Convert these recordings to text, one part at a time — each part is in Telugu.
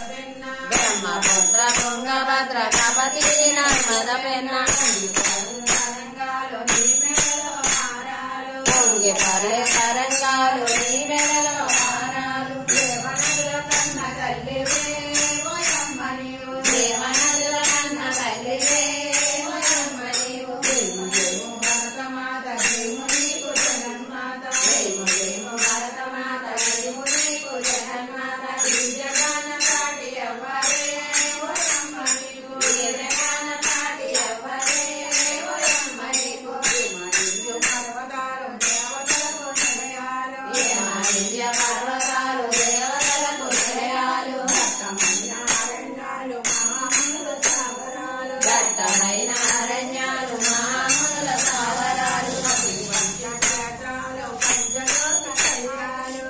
బ్రహ్మపుత్ర తుంగభద్ర కపతి నర్మద పెన్న పొంగి పరే తరంగాలు నీ మెడలో హారాలు దేవనదుల కన్న తల్లివే ఓయమ్మ నీవు దేవనదుల కన్న తల్లివే ఓయమ్మ నీవు జయము భరతమాత జయము నీకు జగన్మాత జయము జయము భరతమాత జయము నీకు జగన్మాత దివ్యగాన సాటి ఎవ్వరే ఓయమ్మ నీకు దివ్యగాన సాటి ఎవ్వరే ఓయమ్మ నీకు పర్వతాలు దేవతలకు నిలయాలు దట్టమైన అరణ్యాలు మహామునుల స్థావరాలు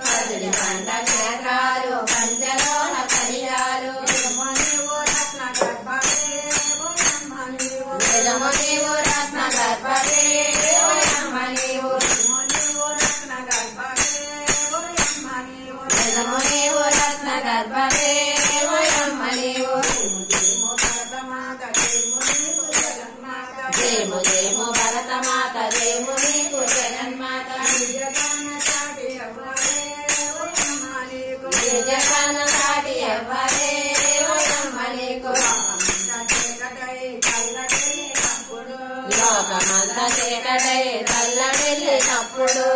పదిడి పంట క్షేత్రాలు పంచలోహ కళ్యాలు నిజము నీవు రత్న గర్భవే ఓయమ్మ నీవు నిజము నీవు రత్న గర్భవే ఓయమ్మ నీవు జయము జయము భరతమాత జయము నీకు జగన్మాత దివ్యగాన సాటి ఎవ్వరే ఓయమ్మ నీకు లోకమంత చీకటై తల్లడిల్లి తప్పుడు